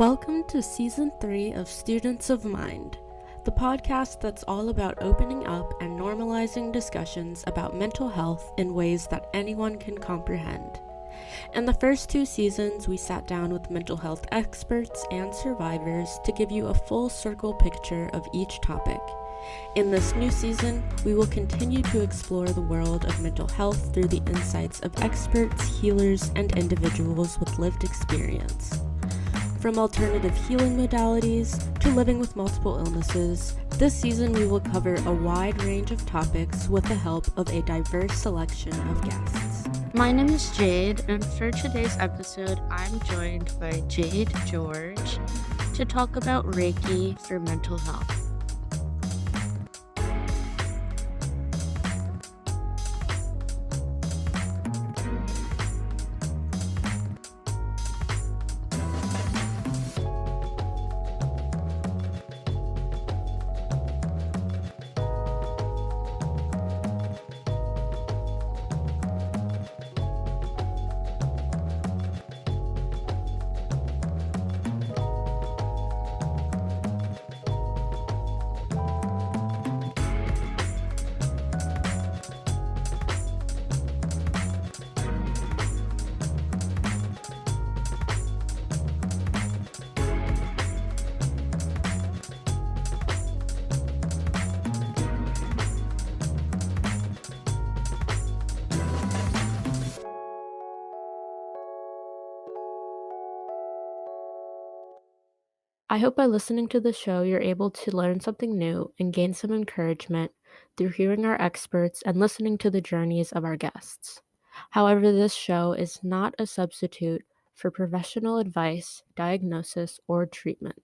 Welcome to Season 3 of Students of Mind, the podcast that's all about opening up and normalizing discussions about mental health in ways that anyone can comprehend. In the first 2 seasons, we sat down with mental health experts and survivors to give you a full circle picture of each topic. In this new season, we will continue to explore the world of mental health through the insights of experts, healers, and individuals with lived experience. From alternative healing modalities to living with multiple illnesses, this season we will cover a wide range of topics with the help of a diverse selection of guests. My name is Jade, and for today's episode, I'm joined by Jade George to talk about Reiki for mental health. I hope by listening to the show, you're able to learn something new and gain some encouragement through hearing our experts and listening to the journeys of our guests. However, this show is not a substitute for professional advice, diagnosis, or treatment.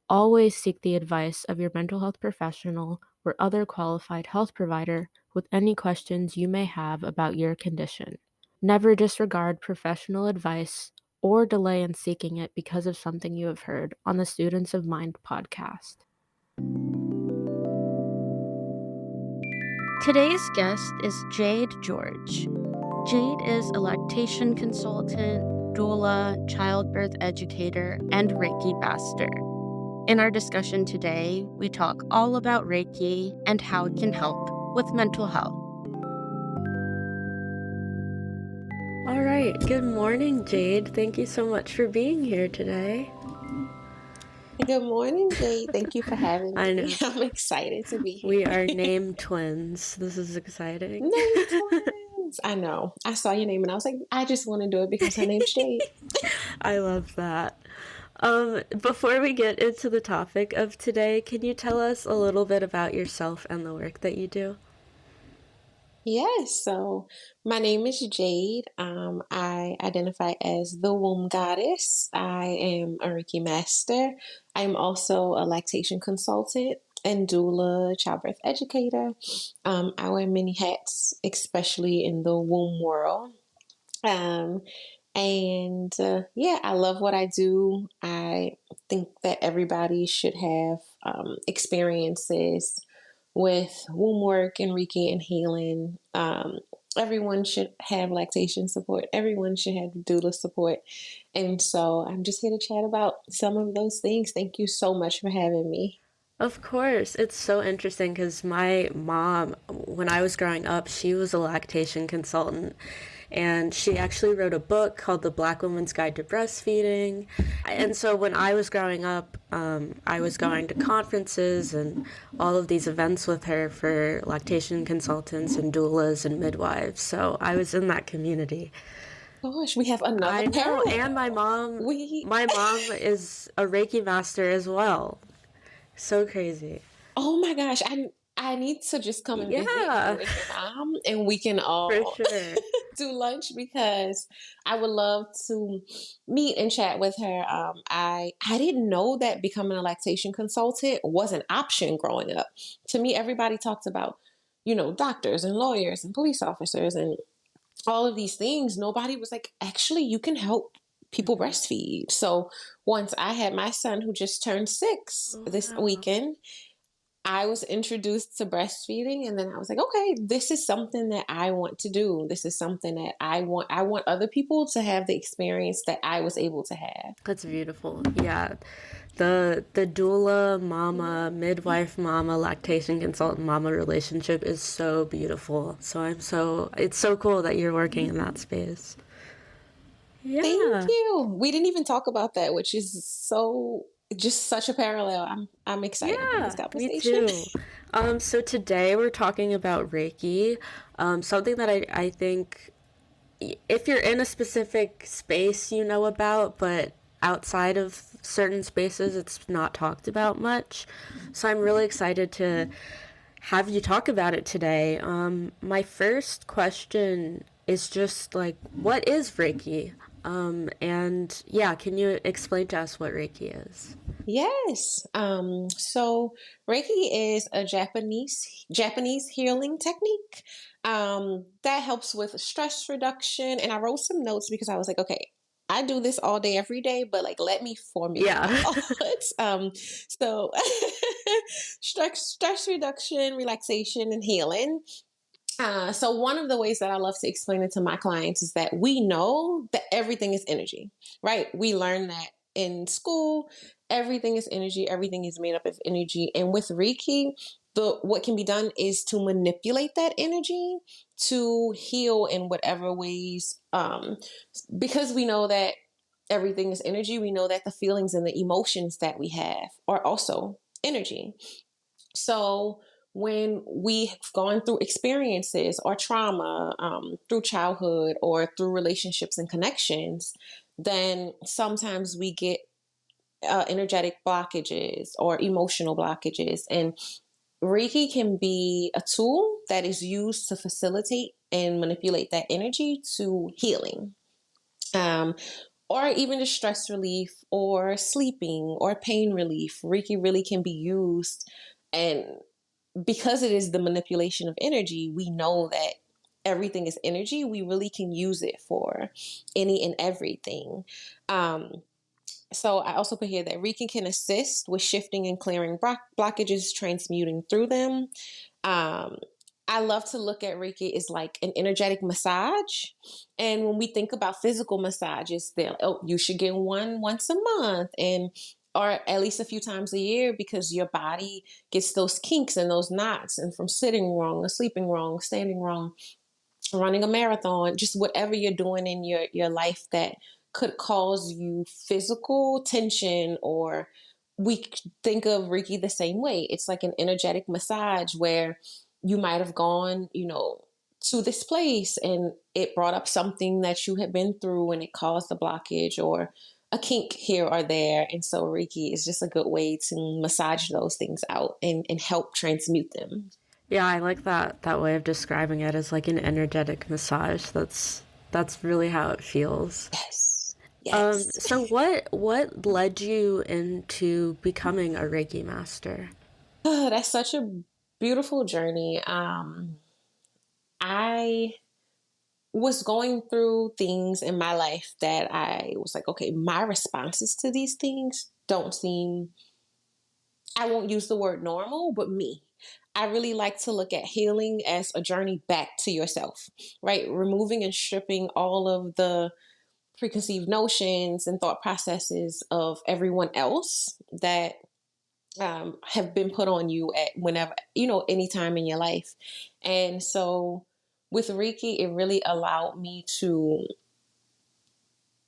Always seek the advice of your mental health professional or other qualified health provider with any questions you may have about your condition. Never disregard professional advice or delay in seeking it because of something you have heard on the Students of Mind podcast. Today's guest is Jade George. Jade is a lactation consultant, doula, childbirth educator, and Reiki master. In our discussion today, we talk all about Reiki and how it can help with mental health. All right. Good morning, Jade. Thank you so much for being here today. Good morning, Jade. Thank you for having me. I know. I'm excited to be here. We are name twins. This is exciting. Name twins. I know. I saw your name and I was like, I just want to do it because her name's Jade. I love that. Before we get into the topic of today, can you tell us a little bit about yourself and the work that you do? Yes, so my name is Jade. I identify as the womb goddess. I am a Reiki master. I'm also a lactation consultant and doula, childbirth educator. I wear many hats, especially in the womb world. I love what I do. I think that everybody should have experiences with womb work and Reiki and healing. Everyone should have lactation support. Everyone should have doula support. And so I'm just here to chat about some of those things. Thank you so much for having me. Of course. It's so interesting because my mom, when I was growing up, she was a lactation consultant. And she actually wrote a book called The Black Woman's Guide to Breastfeeding. And so when I was growing up, I was going to conferences and all of these events with her for lactation consultants and doulas and midwives. So I was in that community. Gosh, we have another I know, parallel. and my mom is a Reiki master as well. So crazy. Oh my gosh, I need to just come and visit you and your mom, and we can all For sure. do lunch because I would love to meet and chat with her. I didn't know that becoming a lactation consultant was an option growing up. To me, everybody talks about, doctors and lawyers and police officers and all of these things. Nobody was like, actually, you can help people breastfeed. So once I had my son who just turned 6 this weekend, I was introduced to breastfeeding, and then I was like, okay, this is something that I want to do. This is something that I want. I want other people to have the experience that I was able to have. That's beautiful. Yeah. The doula mama, midwife mama, lactation consultant mama relationship is so beautiful. So it's so cool that you're working in that space. Thank Yeah. you. We didn't even talk about that, which is so just such a parallel. I'm excited for this Yeah, me conversation. too. So today we're talking about Reiki, something that I think if you're in a specific space you know about, but outside of certain spaces it's not talked about much. So I'm really excited to have you talk about it today. My first question is just like, what is Reiki? And yeah, can you explain to us what Reiki is? Yes. So Reiki is a Japanese healing technique that helps with stress reduction. And I wrote some notes because I was like, okay, I do this all day, every day, but like, let me formulate my Yeah. thoughts. So stress reduction, relaxation, and healing. So one of the ways that I love to explain it to my clients is that we know that everything is energy, right? We learn that in school, everything is energy, everything is made up of energy. And with Reiki, what can be done is to manipulate that energy to heal in whatever ways. Because we know that everything is energy, we know that the feelings and the emotions that we have are also energy. So when we've gone through experiences or trauma through childhood or through relationships and connections, then sometimes we get energetic blockages or emotional blockages. And Reiki can be a tool that is used to facilitate and manipulate that energy to healing. Um, or even just stress relief or sleeping or pain relief. Reiki really can be used, and because it is the manipulation of energy, we know that everything is energy. We really can use it for any and everything. So I also put here that Reiki can assist with shifting and clearing blockages, transmuting through them. Um, I love to look at Reiki as like an energetic massage. And when we think about physical massages, they're, oh, you should get one once a month and or at least a few times a year because your body gets those kinks and those knots and from sitting wrong or sleeping wrong, standing wrong, running a marathon, just whatever you're doing in your life that could cause you physical tension. Or we think of Reiki the same way. It's like an energetic massage where you might have gone, to this place and it brought up something that you had been through and it caused a blockage or a kink here or there. And so Reiki is just a good way to massage those things out and help transmute them. Yeah, I like that way of describing it as like an energetic massage. That's really how it feels. Yes. Yes. So what led you into becoming a Reiki master? Oh, that's such a beautiful journey. I was going through things in my life that I was like, okay, my responses to these things don't seem, I won't use the word normal, but me. I really like to look at healing as a journey back to yourself, right? Removing and stripping all of the preconceived notions and thought processes of everyone else that have been put on you at whenever, any time in your life. And so with Reiki, it really allowed me to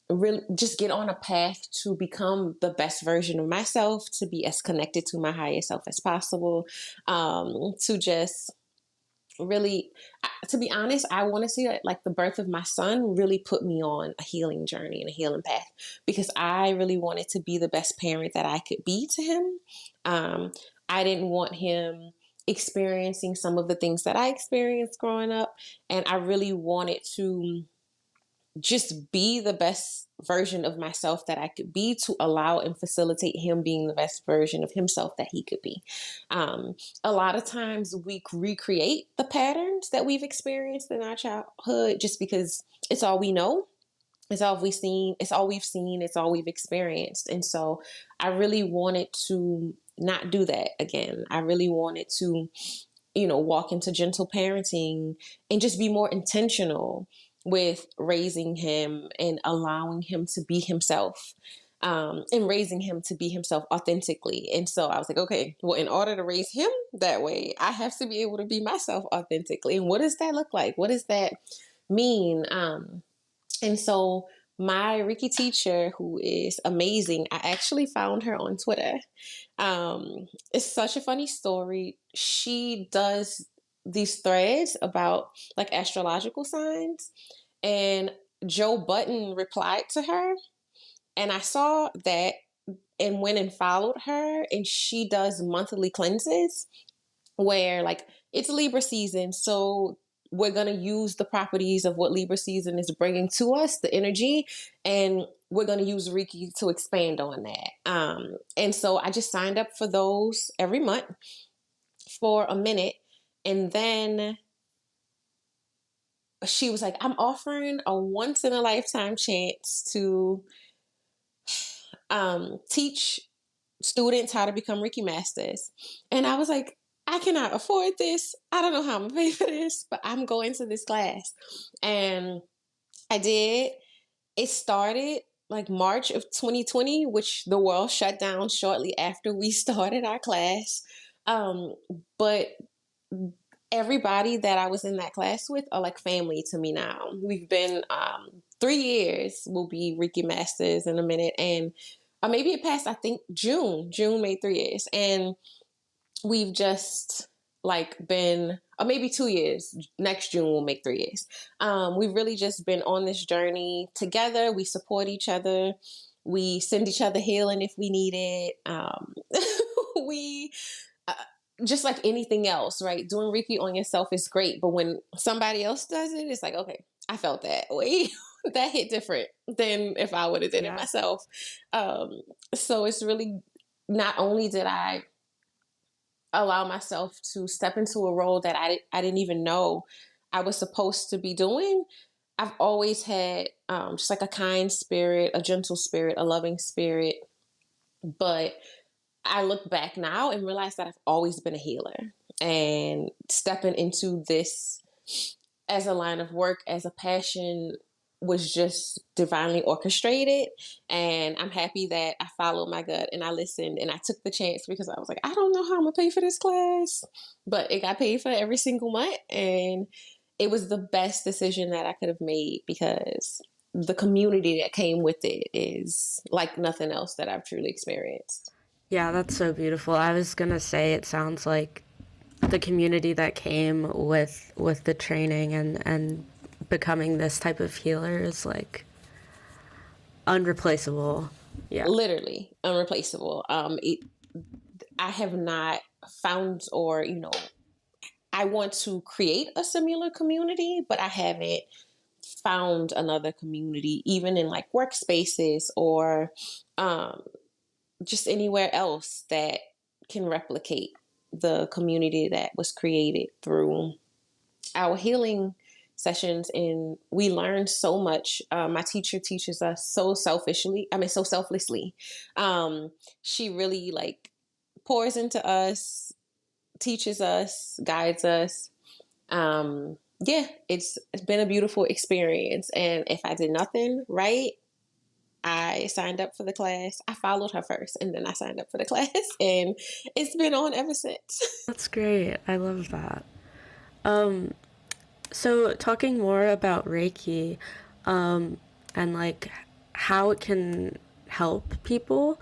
really just get on a path to become the best version of myself, to be as connected to my higher self as possible, to just really, to be honest, I want to say that like the birth of my son really put me on a healing journey and a healing path because I really wanted to be the best parent that I could be to him. I didn't want him experiencing some of the things that I experienced growing up. And I really wanted to just be the best version of myself that I could be to allow and facilitate him being the best version of himself that he could be. A lot of times we recreate the patterns that we've experienced in our childhood just because it's all we know. It's all we've seen. It's all we've experienced. And so I really wanted to not do that again. I really wanted to, walk into gentle parenting and just be more intentional with raising him and allowing him to be himself, and raising him to be himself authentically. And so I was like, okay, well, in order to raise him that way, I have to be able to be myself authentically. And what does that look like? What does that mean? And so my Reiki teacher, who is amazing, I actually found her on Twitter. It's such a funny story. She does these threads about like astrological signs, and Joe Button replied to her, and I saw that and went and followed her, and she does monthly cleanses where like it's Libra season, so we're going to use the properties of what Libra season is bringing to us, the energy, and we're going to use Reiki to expand on that. And so I just signed up for those every month for a minute. And then she was like, I'm offering a once in a lifetime chance to teach students how to become Reiki masters. And I was like, I cannot afford this. I don't know how I'm gonna pay for this, but I'm going to this class. And I did. It started like March of 2020, which the world shut down shortly after we started our class. But everybody that I was in that class with are like family to me now. We've been 3 years. We'll be Reiki masters in a minute, and maybe it passed. I think June made 3 years, and we've just like been, or maybe 2 years. Next June will make 3 years. We've really just been on this journey together. We support each other. We send each other healing if we need it. We just like anything else, right? Doing Reiki on yourself is great, but when somebody else does it, it's like, okay, I felt that. Wait, that hit different than if I would have did it myself. So it's really, not only did I allow myself to step into a role that I didn't even know I was supposed to be doing. I've always had just like a kind spirit, a gentle spirit, a loving spirit. But I look back now and realize that I've always been a healer, and stepping into this as a line of work, as a passion, was just divinely orchestrated. And I'm happy that I followed my gut and I listened and I took the chance, because I was like, I don't know how I'm gonna pay for this class, but it got paid for every single month. And it was the best decision that I could have made, because the community that came with it is like nothing else that I've truly experienced. Yeah, that's so beautiful. I was gonna say, it sounds like the community that came with the training and becoming this type of healer is like unreplaceable. Yeah, Literally unreplaceable. I have not found, or I want to create a similar community, but I haven't found another community, even in like workspaces or just anywhere else, that can replicate the community that was created through our healing sessions. And we learn so much. My teacher teaches us so selflessly. She really like pours into us, teaches us, guides us. Yeah, it's been a beautiful experience. And if I did nothing right, I signed up for the class. I followed her first, and then I signed up for the class, and it's been on ever since. that's great. I love that. So talking more about Reiki, and like how it can help people,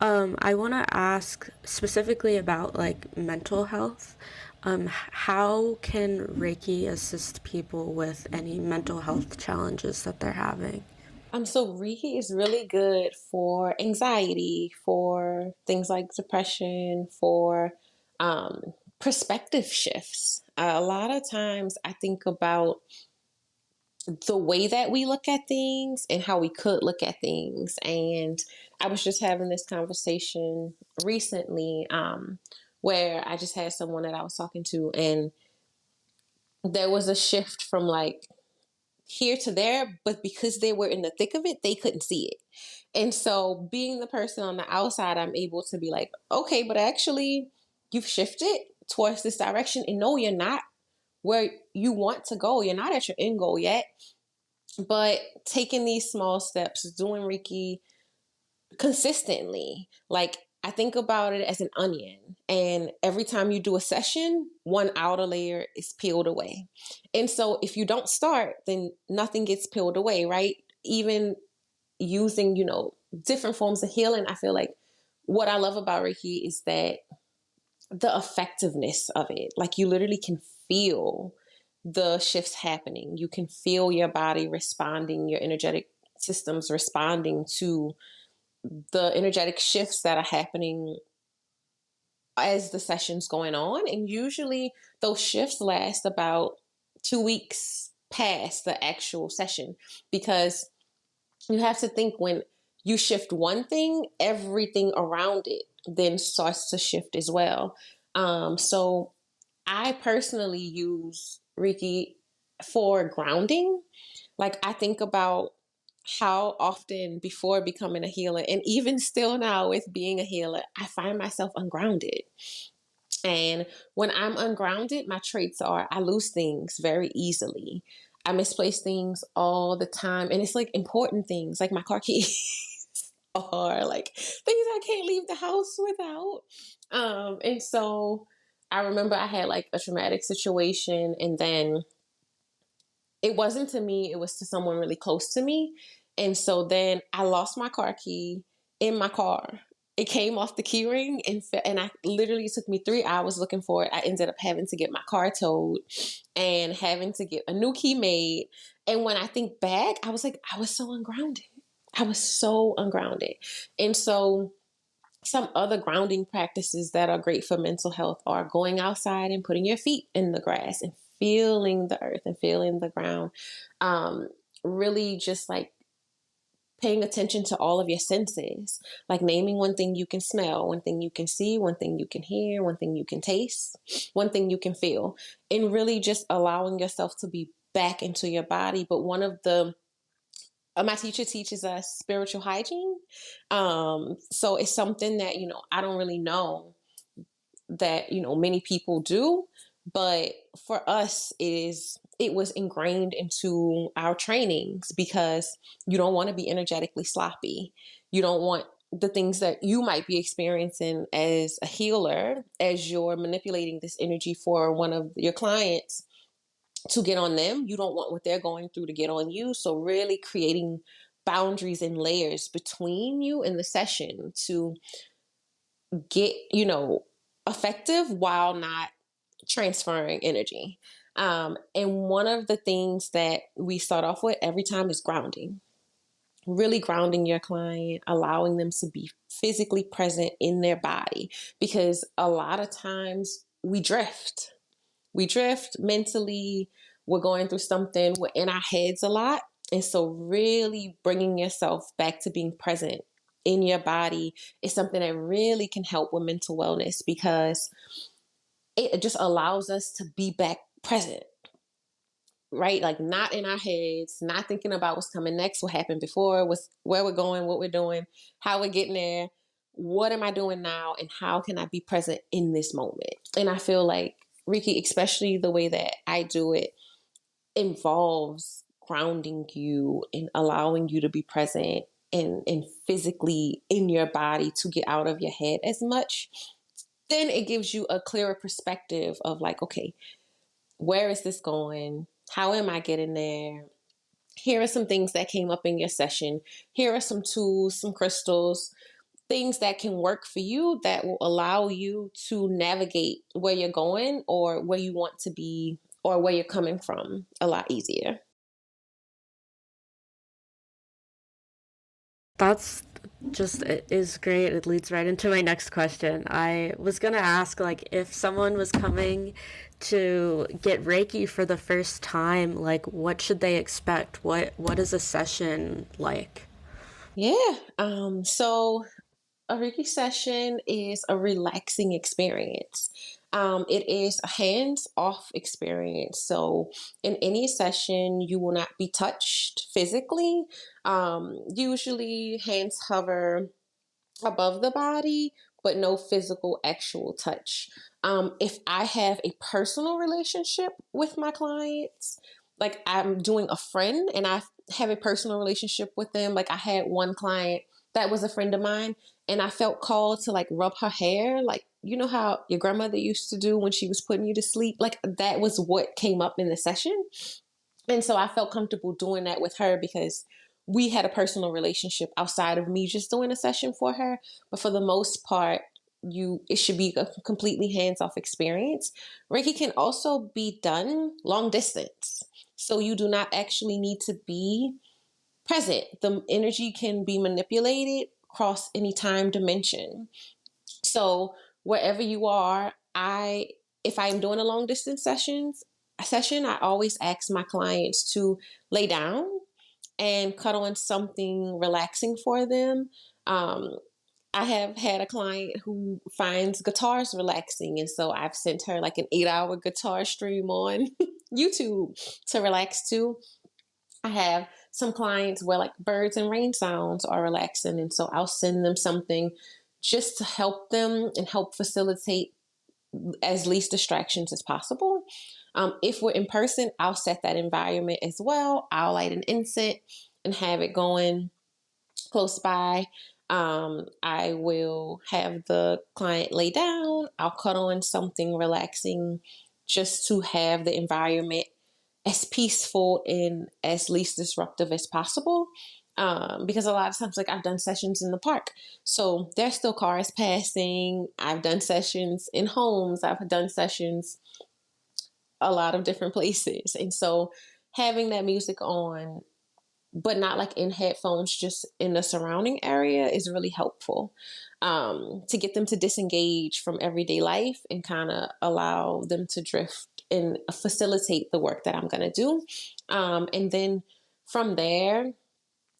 I want to ask specifically about like mental health. How can Reiki assist people with any mental health challenges that they're having? So Reiki is really good for anxiety, for things like depression, for perspective shifts. A lot of times I think about the way that we look at things and how we could look at things. And I was just having this conversation recently, where I just had someone that I was talking to, and there was a shift from like here to there, but because they were in the thick of it, they couldn't see it. And so being the person on the outside, I'm able to be like, okay, but actually you've shifted towards this direction, and no, you're not where you want to go. You're not at your end goal yet, but taking these small steps, doing Reiki consistently, like I think about it as an onion, and every time you do a session, one outer layer is peeled away. And so if you don't start, then nothing gets peeled away, right? Even using, different forms of healing, I feel like what I love about Reiki is that the effectiveness of it, like you literally can feel the shifts happening. You can feel your body responding, your energetic systems responding to the energetic shifts that are happening as the session's going on. And usually those shifts last about 2 weeks past the actual session, because you have to think, when you shift one thing, everything around it then starts to shift as well. So I personally use Reiki for grounding. Like I think about how often before becoming a healer, and even still now with being a healer, I find myself ungrounded. And when I'm ungrounded, my traits are I lose things very easily. I misplace things all the time. And it's like important things, like my car keys or like things I can't leave the house without. And so I remember I had like a traumatic situation, and then it wasn't to me, it was to someone really close to me. And so then I lost my car key in my car. It came off the key ring, and I literally, it took me 3 hours looking for it. I ended up having to get my car towed and having to get a new key made. And when I think back, I was like, I was so ungrounded. I was so ungrounded. And so some other grounding practices that are great for mental health are going outside and putting your feet in the grass and feeling the earth and feeling the ground. Really just like paying attention to all of your senses, like naming one thing you can smell, one thing you can see, one thing you can hear, one thing you can taste, one thing you can feel, and really just allowing yourself to be back into your body. But one of the my teacher teaches us spiritual hygiene. So it's something that, I don't really know that, many people do, but for us it was ingrained into our trainings, because you don't want to be energetically sloppy. You don't want the things that you might be experiencing as a healer, as you're manipulating this energy for one of your clients, to get on them. You don't want what they're going through to get on you. So really creating boundaries and layers between you and the session to get, effective while not transferring energy. And one of the things that we start off with every time is grounding. Really grounding your client, allowing them to be physically present in their body, because a lot of times we drift. We drift mentally. We're going through something. We're in our heads a lot. And so really bringing yourself back to being present in your body is something that really can help with mental wellness, because it just allows us to be back present, right? Like not in our heads, not thinking about what's coming next, what happened before, where we're going, what we're doing, how we're getting there. What am I doing now? And how can I be present in this moment? And I feel like Reiki, especially the way that I do it, involves grounding you and allowing you to be present and physically in your body, to get out of your head as much. Then it gives you a clearer perspective of like, okay, where is this going? How am I getting there? Here are some things that came up in your session. Here are some tools, some crystals, things that can work for you that will allow you to navigate where you're going or where you want to be or where you're coming from a lot easier. That's just, it is great. It leads right into my next question. I was going to ask, like, if someone was coming to get Reiki for the first time, like, what should they expect? What is a session like? Yeah. So a Reiki session is a relaxing experience. It is a hands-off experience. So in any session, you will not be touched physically. Usually hands hover above the body, but no physical actual touch. If I have a personal relationship with my clients, like I'm doing a friend and I have a personal relationship with them, like I had one client that was a friend of mine and I felt called to like rub her hair, like you know how your grandmother used to do when she was putting you to sleep, like that was what came up in the session. And so I felt comfortable doing that with her because we had a personal relationship outside of me just doing a session for her. But for the most part, it should be a completely hands-off experience. Reiki can also be done long distance. So you do not actually need to be present. The energy can be manipulated across any time dimension. So wherever you are, if I'm doing a long distance session, I always ask my clients to lay down and cut on something relaxing for them. I have had a client who finds guitars relaxing, and so I've sent her like an 8-hour guitar stream on YouTube to relax to. I have some clients where like birds and rain sounds are relaxing, and so I'll send them something just to help them and help facilitate as least distractions as possible. If we're in person, I'll set that environment as well. I'll light an incense and have it going close by. I will have the client lay down. I'll cut on something relaxing just to have the environment as peaceful and as least disruptive as possible. Because a lot of times, like I've done sessions in the park, so there's still cars passing. I've done sessions in homes. I've done sessions a lot of different places. And so having that music on, but not like in headphones, just in the surrounding area is really helpful to get them to disengage from everyday life and kind of allow them to drift and facilitate the work that I'm going to do. And then from there,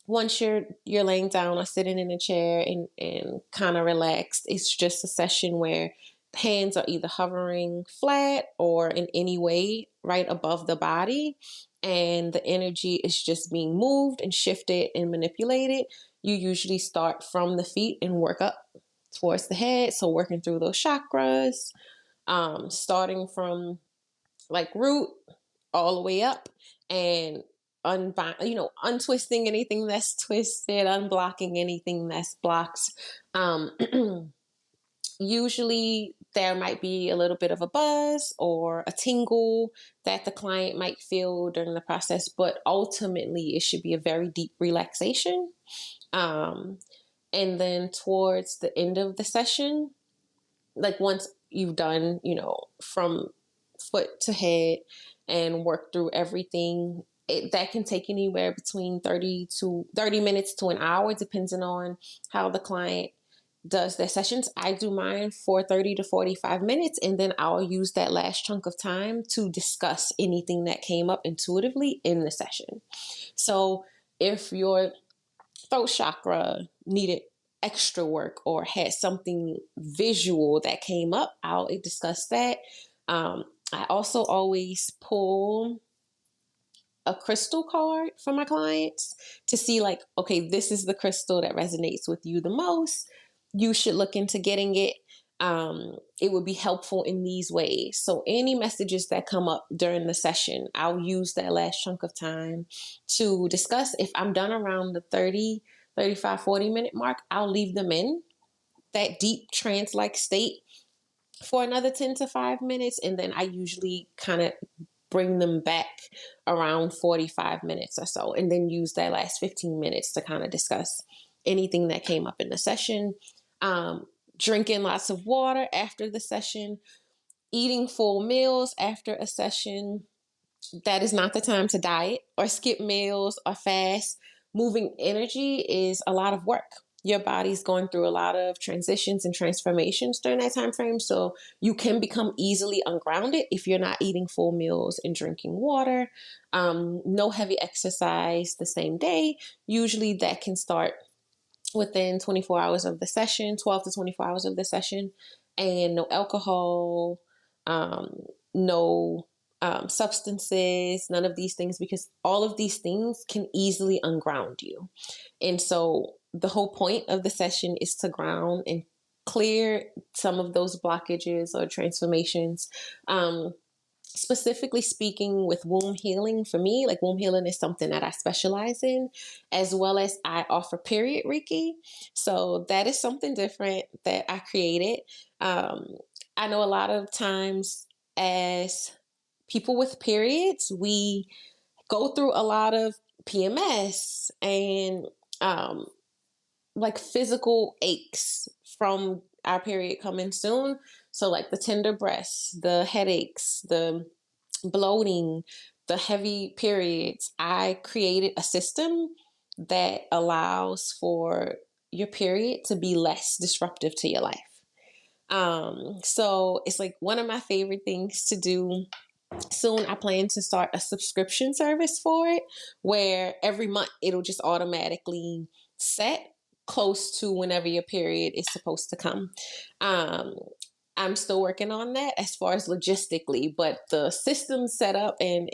once you're laying down or sitting in a chair and kind of relaxed, it's just a session where hands are either hovering flat or in any way right above the body, and the energy is just being moved and shifted and manipulated. You usually start from the feet and work up towards the head, so working through those chakras, starting from like root all the way up and untwisting anything that's twisted, unblocking anything that's blocked. Usually there might be a little bit of a buzz or a tingle that the client might feel during the process, but ultimately it should be a very deep relaxation. And then towards the end of the session, like once you've done, from foot to head and work through everything, that can take anywhere between 30 minutes to an hour, depending on how the client does their sessions. I do mine for 30 to 45 minutes, and then I'll use that last chunk of time to discuss anything that came up intuitively in the session. So if your throat chakra needed extra work or had something visual that came up, I'll discuss that. I also always pull a crystal card for my clients to see like, okay, this is the crystal that resonates with you the most. You should look into getting it. It would be helpful in these ways. So any messages that come up during the session, I'll use that last chunk of time to discuss. If I'm done around the 30, 35, 40-minute mark, I'll leave them in that deep trance-like state for another 10 to 5 minutes. And then I usually kind of bring them back around 45 minutes or so, and then use that last 15 minutes to kind of discuss anything that came up in the session. Drinking lots of water after the session, eating full meals after a session. That is not the time to diet or skip meals or fast. Moving energy is a lot of work. Your body's going through a lot of transitions and transformations during that time frame. So you can become easily ungrounded if you're not eating full meals and drinking water. No heavy exercise the same day. Usually that can start within 24 hours of the session, 12 to 24 hours of the session. And no alcohol, no substances, none of these things, because all of these things can easily unground you. And so the whole point of the session is to ground and clear some of those blockages or transformations. Specifically speaking with womb healing, for me, like womb healing is something that I specialize in, as well as I offer period Reiki. So that is something different that I created. I know a lot of times as people with periods, we go through a lot of PMS and like physical aches from our period coming soon. So like the tender breasts, the headaches, the bloating, the heavy periods. I created a system that allows for your period to be less disruptive to your life. So it's like one of my favorite things to do. Soon I plan to start a subscription service for it, where every month it'll just automatically set close to whenever your period is supposed to come. I'm still working on that as far as logistically, but the system's set up and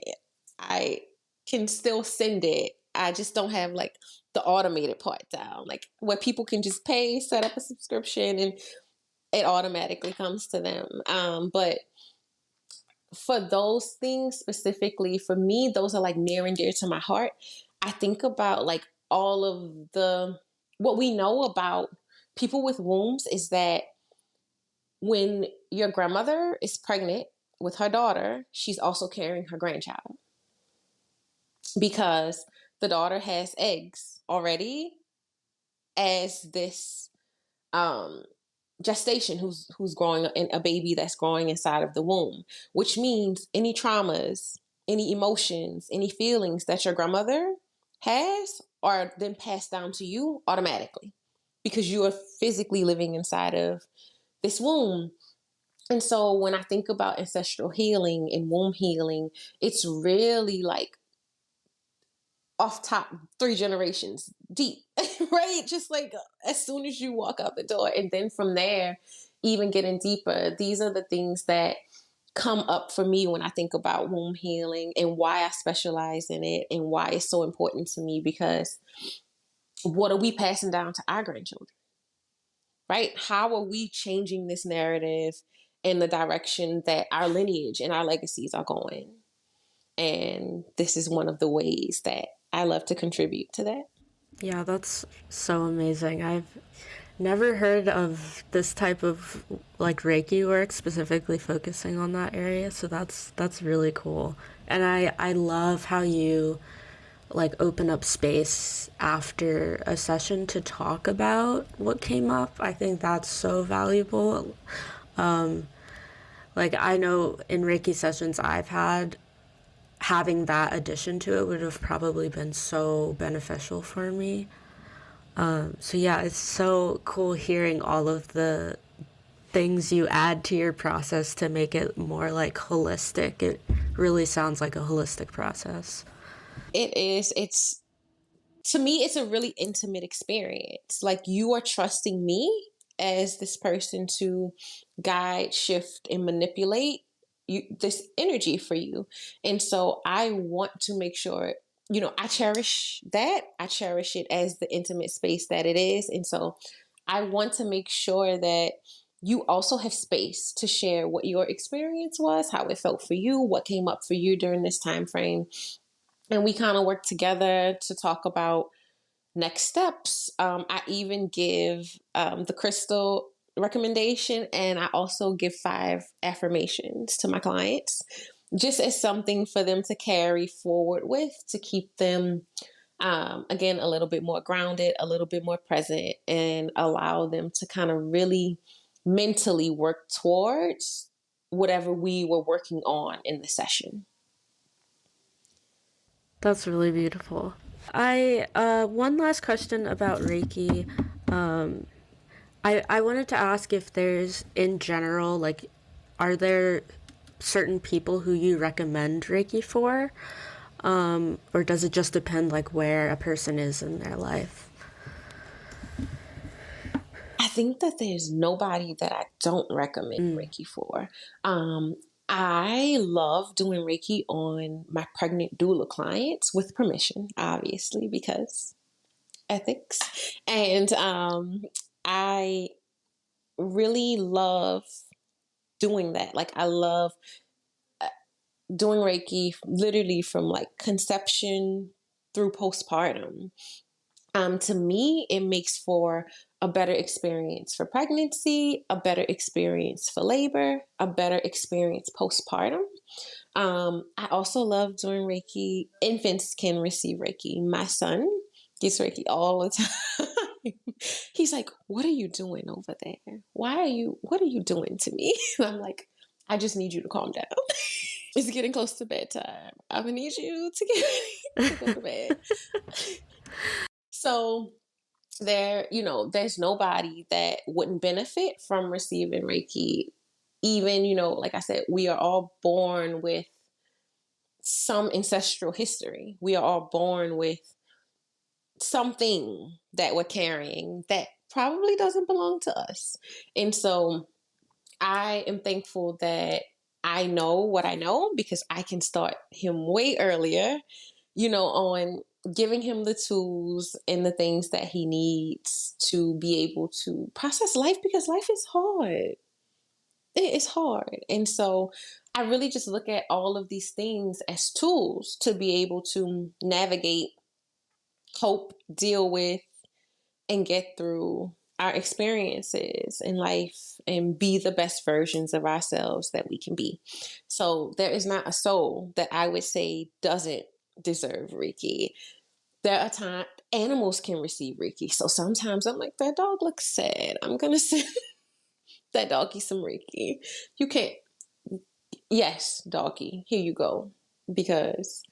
I can still send it. I just don't have like the automated part down, like where people can just pay, set up a subscription, and it automatically comes to them. But for those things specifically, for me, those are like near and dear to my heart. I think about like all of what we know about people with wombs is that when your grandmother is pregnant with her daughter, she's also carrying her grandchild, because the daughter has eggs already as this gestation who's growing in a baby that's growing inside of the womb, which means any traumas, any emotions, any feelings that your grandmother has are then passed down to you automatically, because you are physically living inside of this womb. And so when I think about ancestral healing and womb healing, it's really like off top 3 generations deep, right? Just like as soon as you walk out the door. And then from there, even getting deeper, these are the things that come up for me when I think about womb healing and why I specialize in it and why it's so important to me, because what are we passing down to our grandchildren, right? How are we changing this narrative in the direction that our lineage and our legacies are going? And this is one of the ways that I love to contribute to that. Yeah, that's so amazing. I've never heard of this type of like Reiki work specifically focusing on that area, so that's really cool. And I love how you like open up space after a session to talk about what came up. I think that's so valuable. Like I know in Reiki sessions I've had, having that addition to it would have probably been so beneficial for me. So yeah, it's so cool hearing all of the things you add to your process to make it more like holistic. It really sounds like a holistic process. It is. It's, to me, it's a really intimate experience. Like you are trusting me as this person to guide, shift, and manipulate this energy for you. And so I want to make sure, I cherish that. I cherish it as the intimate space that it is. And so I want to make sure that you also have space to share what your experience was, how it felt for you, what came up for you during this time frame. And we kind of work together to talk about next steps. I even give the crystal recommendation, and I also give 5 affirmations to my clients, just as something for them to carry forward with, to keep them, again, a little bit more grounded, a little bit more present, and allow them to kind of really mentally work towards whatever we were working on in the session. That's really beautiful. I one last question about Reiki. I wanted to ask if there's, in general, like, are there certain people who you recommend Reiki for? Or does it just depend, like, where a person is in their life? I think that there's nobody that I don't recommend Mm. Reiki for. I love doing Reiki on my pregnant doula clients with permission, obviously, because ethics. And I really love doing that. Like, I love doing Reiki literally from like conception through postpartum. To me, it makes for a better experience for pregnancy, a better experience for labor, a better experience postpartum. I also love doing Reiki. Infants can receive Reiki. My son gets Reiki all the time. He's like, "What are you doing over there? What are you doing to me?" And I'm like, "I just need you to calm down. It's getting close to bedtime. I'm gonna need you to get ready to go to bed." So there's nobody that wouldn't benefit from receiving Reiki. Even, like I said, we are all born with some ancestral history. We are all born with something that we're carrying that probably doesn't belong to us. And so I am thankful that I know what I know, because I can start him way earlier, on giving him the tools and the things that he needs to be able to process life, because life is hard. It is hard. And so I really just look at all of these things as tools to be able to navigate, cope, deal with, and get through our experiences in life and be the best versions of ourselves that we can be. So there is not a soul that I would say doesn't deserve Reiki. There are times animals can receive Reiki. So sometimes I'm like, that dog looks sad. I'm going to send that doggy some Reiki. You can't. Yes, doggy, here you go. Because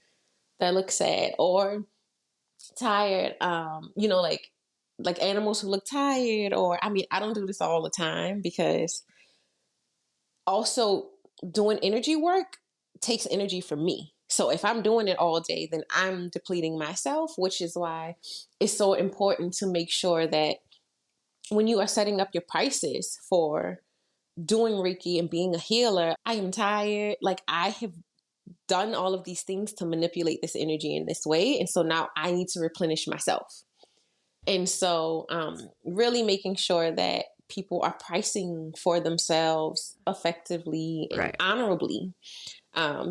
that looks sad or tired. Like animals who look tired, or I mean, I don't do this all the time, because also doing energy work takes energy from me. So if I'm doing it all day, then I'm depleting myself, which is why it's so important to make sure that when you are setting up your prices for doing Reiki and being a healer, I am tired. Like, I have done all of these things to manipulate this energy in this way. And so now I need to replenish myself. And so really making sure that people are pricing for themselves effectively and Right. honorably,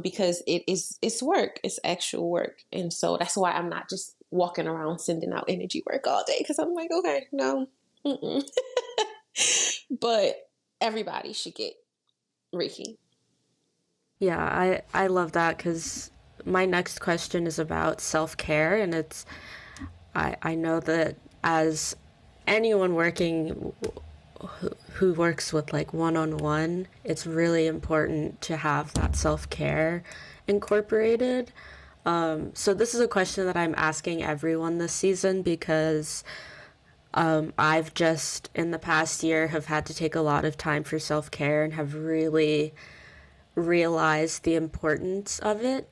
because it's work. It's actual work. And so that's why I'm not just walking around sending out energy work all day, because I'm like, okay, no. But everybody should get Reiki. Yeah, I love that, because my next question is about self-care, and I know that as anyone working who works with like one-on-one, it's really important to have that self-care incorporated. So this is a question that I'm asking everyone this season, because I've just in the past year have had to take a lot of time for self-care and have really realized the importance of it.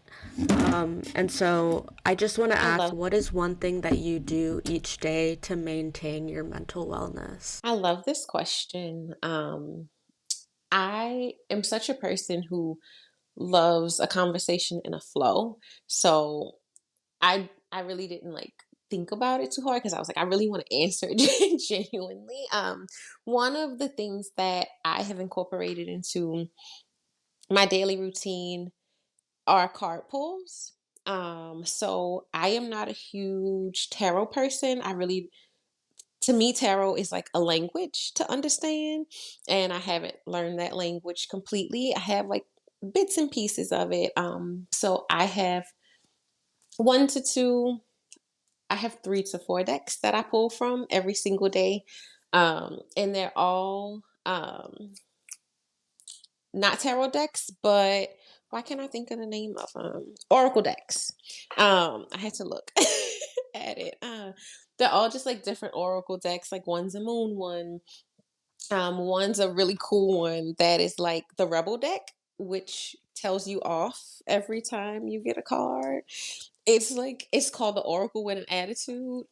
And so I just want to ask, what is one thing that you do each day to maintain your mental wellness? I love this question. I am such a person who loves a conversation in a flow. So I really didn't like think about it too hard, because I was like, I really want to answer it genuinely. One of the things that I have incorporated into my daily routine are card pulls. So I am not a huge tarot person. To me, tarot is like a language to understand, and I haven't learned that language completely. I have like bits and pieces of it. So I have 1 to 2, I have 3 to 4 decks that I pull from every single day. And they're all not tarot decks, but why can't I think of the name of them? Oracle decks. I had to look at it. They're all just like different oracle decks. Like, one's a moon one. One's a really cool one that is like the rebel deck, which tells you off every time you get a card. It's called the Oracle with an Attitude.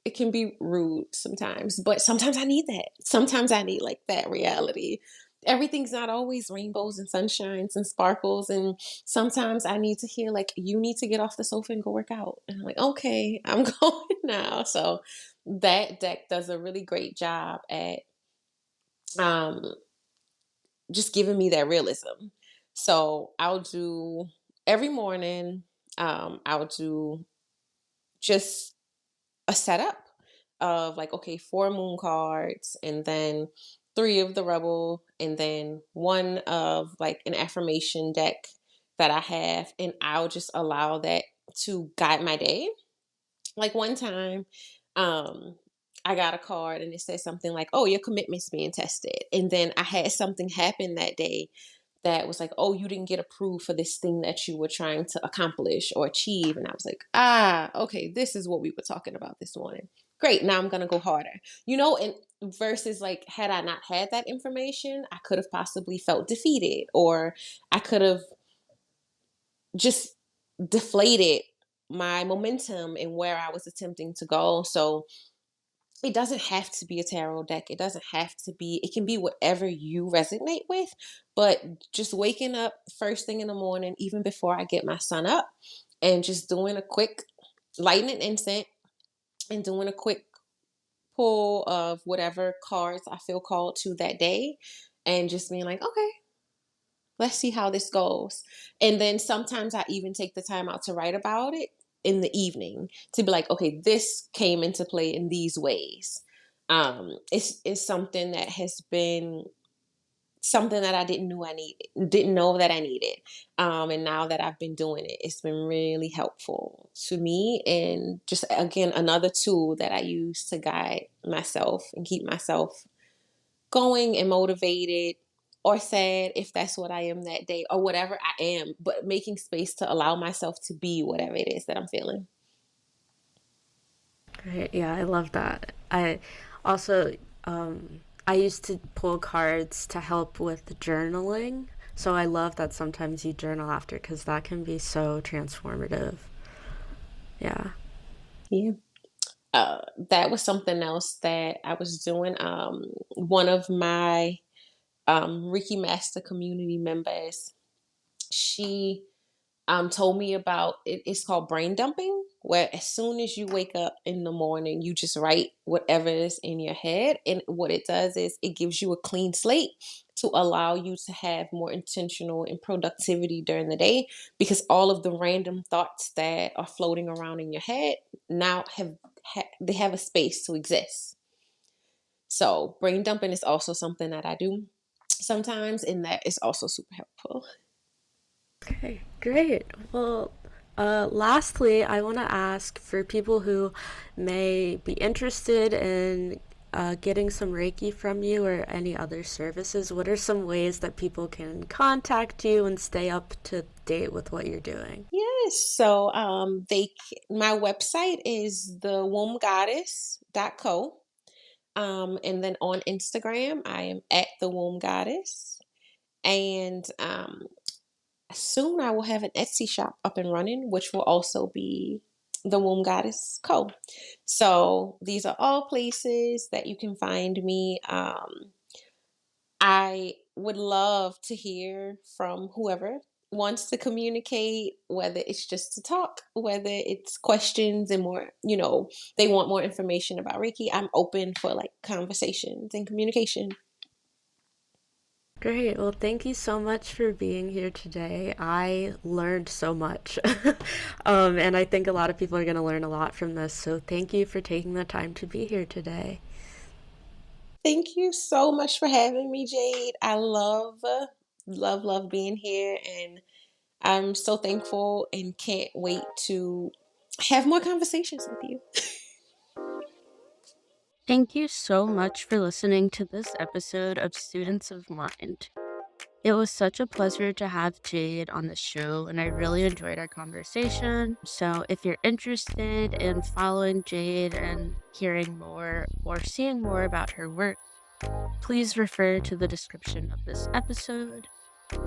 it can be rude sometimes, but sometimes I need that. Sometimes I need like that reality. Everything's not always rainbows and sunshines and sparkles. And sometimes I need to hear like, you need to get off the sofa and go work out. And I'm like, okay, I'm going now. So that deck does a really great job at um just giving me that realism. So I'll do every morning, I'll do just a setup of like, okay, 4 moon cards, and then 3 of the rebel, and then 1 of like an affirmation deck that I have. And I'll just allow that to guide my day. Like one time, um, I got a card and it said something like, "Oh, your commitment's being tested." And then I had something happen that day that was like, "Oh, you didn't get approved for this thing that you were trying to accomplish or achieve." And I was like, "Ah, okay, this is what we were talking about this morning. Great, now I'm gonna go harder." And versus like, had I not had that information, I could have possibly felt defeated, or I could have just deflated my momentum and where I was attempting to go. So it doesn't have to be a tarot deck. It doesn't have to be, it can be whatever you resonate with. But just waking up first thing in the morning, even before I get my son up, and just doing a quick lighting an incense and doing a quick pull of whatever cards I feel called to that day, and just being like, okay, let's see how this goes. And then sometimes I even take the time out to write about it in the evening, to be like, okay, this came into play in these ways. It's something that has been something that I didn't know that I needed. And now that I've been doing it, it's been really helpful to me. And just again, another tool that I use to guide myself and keep myself going and motivated, or sad if that's what I am that day, or whatever I am, but making space to allow myself to be whatever it is that I'm feeling. Great. Yeah, I love that. I also, I used to pull cards to help with journaling. So I love that sometimes you journal after, because that can be so transformative. Yeah. Yeah. That was something else that I was doing. One of my Reiki Master community members, she told me about it. It's called brain dumping, where as soon as you wake up in the morning, you just write whatever is in your head. And what it does is it gives you a clean slate to allow you to have more intentional and productivity during the day, because all of the random thoughts that are floating around in your head now they have a space to exist. So brain dumping is also something that I do sometimes, and that is also super helpful. Okay, great. Well, lastly, I want to ask, for people who may be interested in getting some Reiki from you or any other services, what are some ways that people can contact you and stay up to date with what you're doing? Yes. So my website is thewomgoddess.co. And then on Instagram, I am at the womb goddess. And soon I will have an Etsy shop up and running, which will also be the Womb Goddess Co. So these are all places that you can find me. I would love to hear from whoever wants to communicate, whether it's just to talk, whether it's questions and more, they want more information about Reiki. I'm open for like conversations and communication. Great. Well, thank you so much for being here today. I learned so much. And I think a lot of people are going to learn a lot from this. So thank you for taking the time to be here today. Thank you so much for having me, Jade. I love being here, and I'm so thankful and can't wait to have more conversations with you. Thank you so much for listening to this episode of Students of Mind. It was such a pleasure to have Jade on the show, and I really enjoyed our conversation. So, if you're interested in following Jade and hearing more or seeing more about her work, please refer to the description of this episode.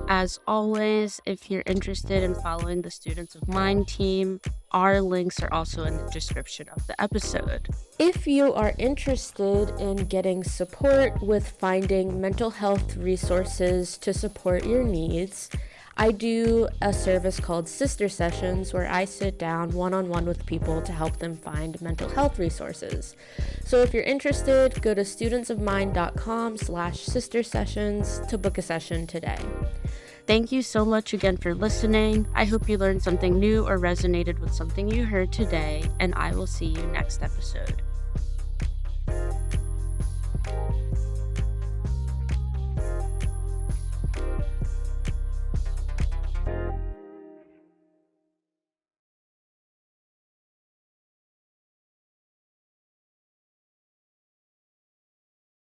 As always, if you're interested in following the Students of Mind team, our links are also in the description of the episode. If you are interested in getting support with finding mental health resources to support your needs, I do a service called Sister Sessions where I sit down one-on-one with people to help them find mental health resources. So if you're interested, go to studentsofmind.com/sister sessions to book a session today. Thank you so much again for listening. I hope you learned something new or resonated with something you heard today, and I will see you next episode.